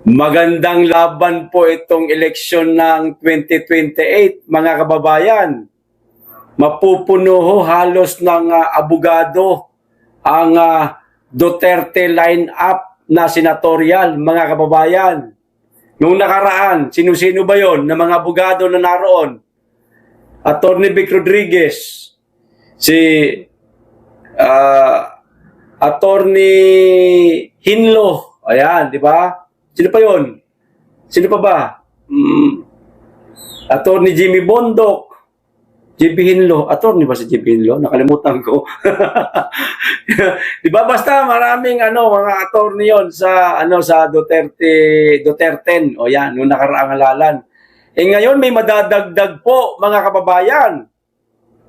Magandang laban po itong eleksyon ng 2028, mga kababayan. Mapupuno ho halos ng abogado ang Duterte line-up na senatorial, mga kababayan. Nung nakaraan, sino-sino ba yon na mga abogado na naroon? Attorney Vic Rodriguez, si Attorney Hinlo, ayan, di ba? Sino pa yon? Sino pa ba? Attorney Jimmy Bondok, JB Hinlo. Attorney ba si JB Hinlo? Nakalimutan ko. Di ba? Basta maraming mga attorney yon sa sa Duterte. O yan, nung nakaraang halalan. Ngayon may madadagdag po, mga kababayan.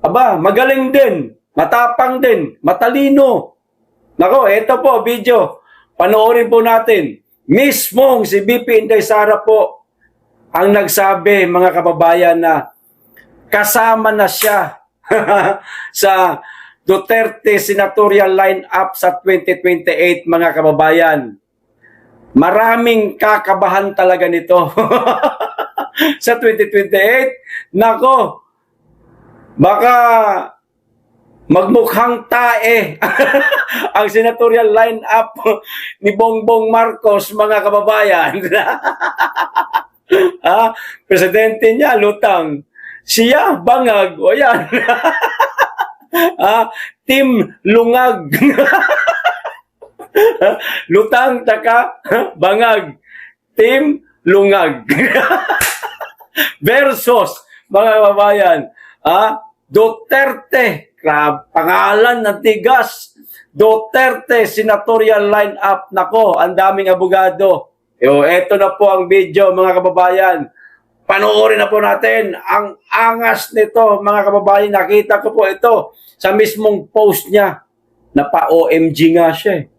Aba, magaling din, matapang din, matalino. Nako, eto po video. Panoorin po natin. Mismong si BP Inday Sara po ang nagsabi, mga kababayan, na kasama na siya sa Duterte senatorial line-up sa 2028, mga kababayan. Maraming kakabahan talaga nito sa 2028. Nako, baka magmukhang tae ang senatorial line-up ni Bongbong Marcos, mga kababayan. Presidente niya, lutang. Siya, bangag. O yan. Team lungag. Lutang, taka, bangag. Team lungag. Versus, mga kababayan, Duterte, pangalan ng tigas. Duterte senatorial line-up. Nako, ang daming abogado. Eto na po ang video, mga kababayan. Panoorin na po natin ang angas nito, mga kababayan. Nakita ko po ito sa mismong post niya na pa-OMG nga siya.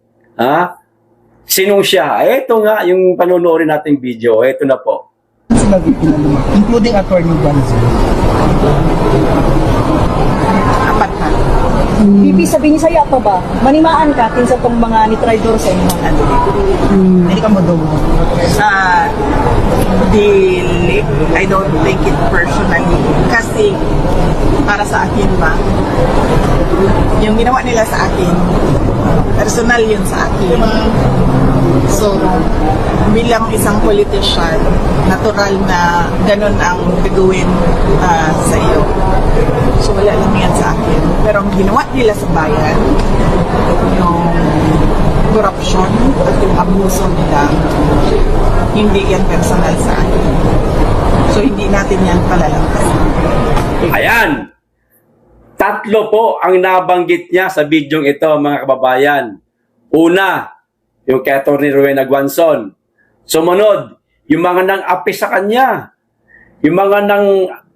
Sinong siya? Ito nga yung panonoorin nating video. Ito na po. Including Attorney Johnson. Apat na. Bibi, sabihin niya sa'yo pa ba? Manimaan ka sa itong mga ni-tridor sa inyo. Hindi ka mo daw. Dili, I don't take it personally. Kasi, para sa akin ba, yung ginawa nila sa akin, personal yun sa akin. So, bilang isang politician, natural na ganun ang gagawin sa iyo. So, wala lang yan sa akin. Pero ang ginawa nila sa bayan, yung corruption at yung abuso nila, hindi yan personal sa akin. So, hindi natin yan palalampasin. Ayan. Tatlo po ang nabanggit niya sa bidyong ito, mga kababayan. Una, yung kay Atty. Rowena Guanzon. Sumunod, yung mga nang-api sa kanya. Yung mga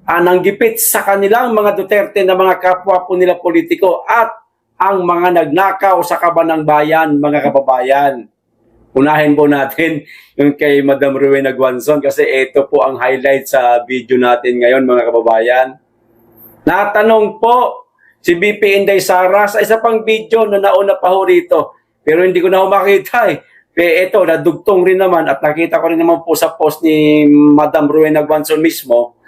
nanggipit sa kanilang mga Duterte na mga kapwa po nila politiko at ang mga nagnakaw sa kaban ng bayan, mga kababayan. Unahin po natin yung kay Madam Rowena Guanzon kasi ito po ang highlight sa video natin ngayon, mga kababayan. Natanong po si BP Inday Sara sa isa pang video na nauna pa ho rito. Pero hindi ko na makita eh. Ito, nadugtong rin naman at nakita ko rin naman po sa post ni Madam Rowena Guanzon mismo.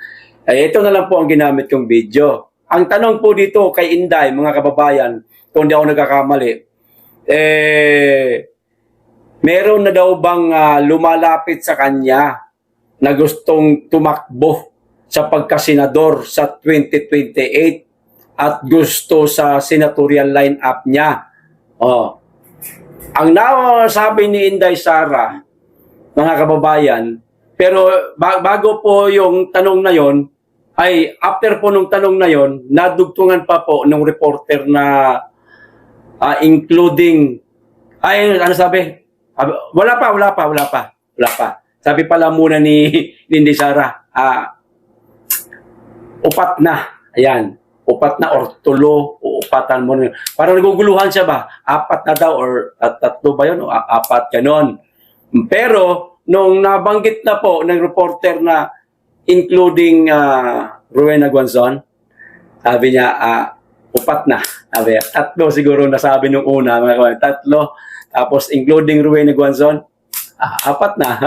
Ito na lang po ang ginamit kong video. Ang tanong po dito kay Inday, mga kababayan, kung hindi ako nagkakamali, meron na daw bang lumalapit sa kanya na gustong tumakbo sa pagkasenador sa 2028 at gusto sa senatorial line-up niya? Ang nasabi ni Inday Sara, mga kababayan, pero bago po yung tanong na yon, ay after po nung tanong na yon, nadugtungan pa po ng reporter na including, ano sabi? Wala pa. Sabi pala muna ni Inday Sara, upat na. Ayan. Upat na or tulo, upatan mo na. Parang naguguluhan siya ba? Apat na daw or tatlo ba yun? O apat, ganon. Pero, nung nabanggit na po ng reporter na including Rowena Guanzon, sabi niya, upat na. Sabi, tatlo siguro nasabi nung una, mga kawan. Tatlo. Tapos including Rowena Guanzon, Apat na.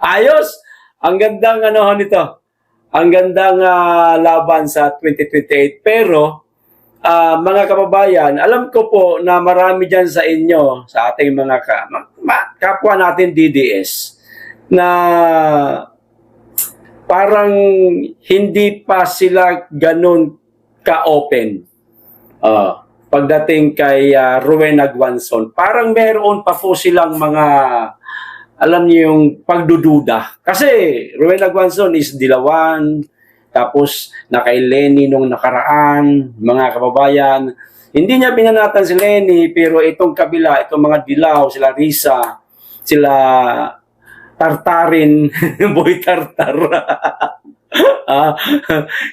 Ayos! Ang gandang ano nito. Ang gandang laban sa 2028. Pero, mga kababayan, alam ko po na marami dyan sa inyo, sa ating mga kapwa natin DDS, na parang hindi pa sila ganun ka-open. Pagdating kay Rowena Guanzon, parang meron pa po silang mga, alam niyo yung pagdududa. Kasi Rowena Guanzon is dilawan, tapos kay Lenny nung nakaraan, mga kababayan. Hindi niya binanatan si Lenny, pero itong kabila, itong mga dilaw, sila Risa, sila Tartarin, Boy Tartar,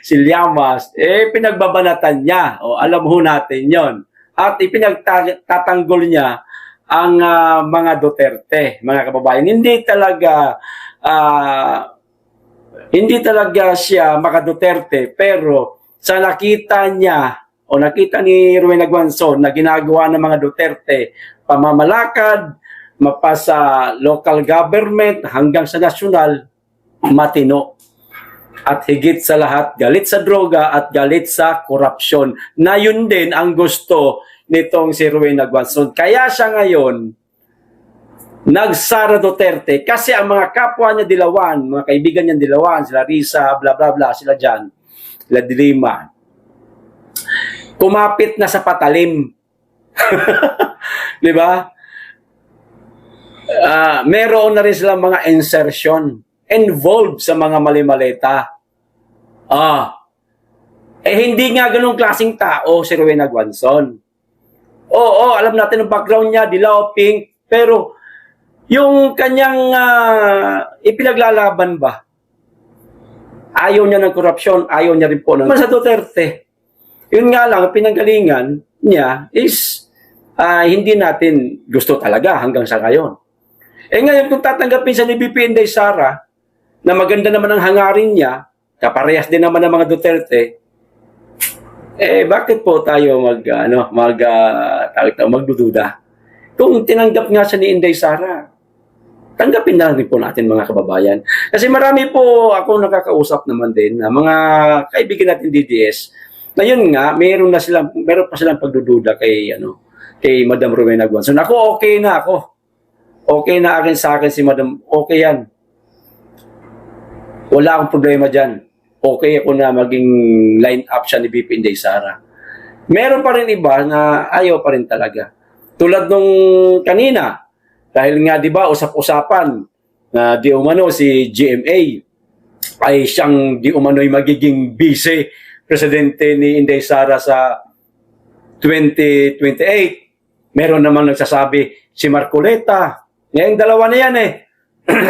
si Llamas, pinagbabanatan niya. Alam ho natin yon. At ipinagtatanggol niya ang mga Duterte, mga kababayan. Hindi talaga siya maka Duterte, pero sa nakita niya o nakita ni Rowena Guanzon na ginagawa ng mga Duterte, pamamalakad, mapasa local government hanggang sa nasyonal, matino. At higit sa lahat, galit sa droga at galit sa korupsyon. Na yun din ang gusto nitong si Rowena Guanzon. Kaya siya ngayon, nagsara Duterte kasi ang mga kapwa niya dilawan, mga kaibigan niya dilawan, sila Risa, bla bla bla, sila dyan, sila Dilima, kumapit na sa patalim. Di ba? Meron na rin silang mga insertion involved sa mga mali-maleta. Hindi nga ganung klaseng tao si Rowena Guanzon. Oo, alam natin ang background niya, dilaw, pink, pero yung kanyang ipinaglalaban ba? Ayaw niya ng korupsyon, ayaw niya rin po ng sa Duterte. Yun nga lang, pinanggalingan niya is hindi natin gusto talaga hanggang sa ngayon. Ngayon, kung tatanggapin sa ni BP Inday Sara, na maganda naman ang hangarin niya, kaparehas din naman ng mga Duterte, bakit po tayo magdududa? Kung tinanggap nga siya ni Inday Sara, tanggapin na rin po natin mga kababayan. Kasi marami po ako nakakausap naman din na mga kaibigan natin DDS, na yun nga, meron pa silang pagdududa kay Madam Rowena Guanzon. Ako, okay na ako. Okay na sa akin si Madam, okay yan. Wala akong problema dyan. Okay ako na maging line up siya ni BP Inday Sara. Meron pa rin iba na ayaw pa rin talaga. Tulad nung kanina, dahil nga 'di ba usap-usapan na di umano si GMA ay siyang di umano'y magiging vice presidente ni Inday Sara sa 2028. Meron namang nagsasabi si Marcoleta. Ngayong dalawa na yan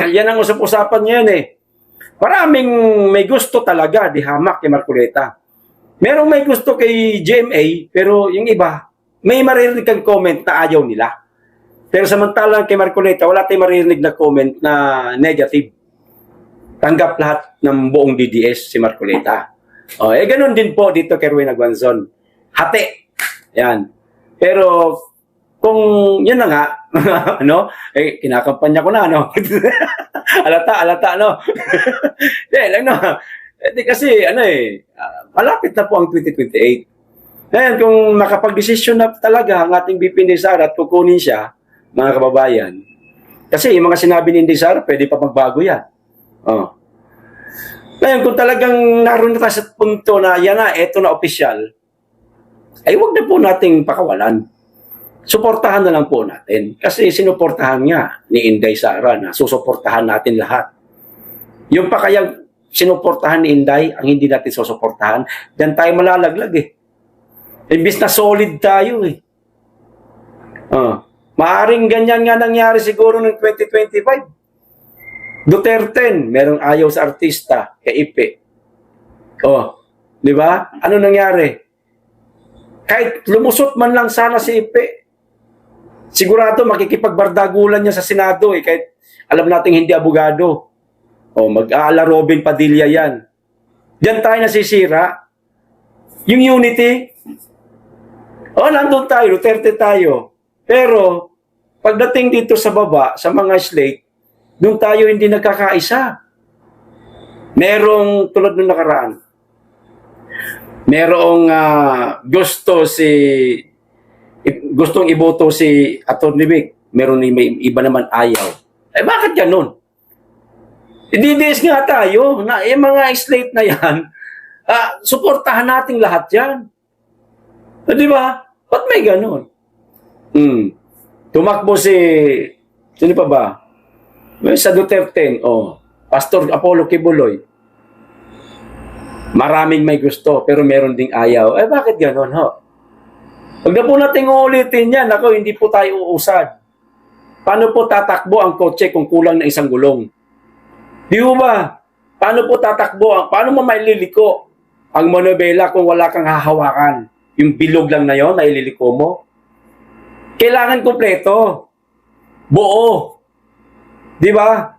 yan ang usap-usapan niyan Maraming may gusto talaga di hamak kay Marcoleta. Merong may gusto kay GMA, pero yung iba, may maririnig kang comment na ayaw nila. Pero samantalang kay Marcoleta, wala tayong maririnig na comment na negative. Tanggap lahat ng buong DDS si Marcoleta. Ganun din po dito kay Rowena Guanzon. Hati. Yan. Pero kung yun na nga, kinakampanya ko na, alata, kasi, malapit na po ang 2028. Ngayon, kung makapag-desisyon na talaga ang ating BP Inday Sara at kukunin siya, mga kababayan, kasi yung mga sinabi ni Inday Sara, pwede pa magbago yan. Ngayon, kung talagang naroon na tayo sa punto na yan na, eto na opisyal, ay huwag na po nating pakawalan. Suportahan na lang po natin. Kasi sinuportahan nga ni Inday Sara na susuportahan natin lahat. Yung pa kayang sinuportahan ni Inday, ang hindi natin susuportahan, dan tayo malalaglag Imbis na solid tayo Maaring ganyan nga nangyari siguro ng 2025. Duterte, merong ayaw sa artista, kay Ipe. Di ba? Ano nangyari? Kahit lumusot man lang sana si Ipe, sigurado makikipagbardagulan niya sa Senado kahit alam nating hindi abogado. Mag-aala Robin Padilla yan. Diyan tayo nasisira. Yung unity, nandun tayo, Duterte tayo. Pero, pagdating dito sa baba, sa mga slate, doon tayo hindi nagkakaisa. Merong, tulad nung nakaraan, merong gustong iboto si Atty. Vic. Meron may iba naman ayaw. Eh bakit ganun? Ididiis nga tayo na mga slate na yan, suportahan natin lahat yan. Di ba? Ba't may ganun? Tumakbo sino pa ba? Sa Duterte, Pastor Apollo Kibuloy. Maraming may gusto, pero meron ding ayaw. Eh, bakit ganon, ho? Huwag na po natin uulitin yan. Ako, hindi po tayo uusad. Paano po tatakbo ang kotse kung kulang na isang gulong? Di ba? Paano po tatakbo? Paano mo maililiko ang monobela kung wala kang hahawakan? Yung bilog lang na yon, maililiko mo? Kailangan kompleto. Buo. Di ba?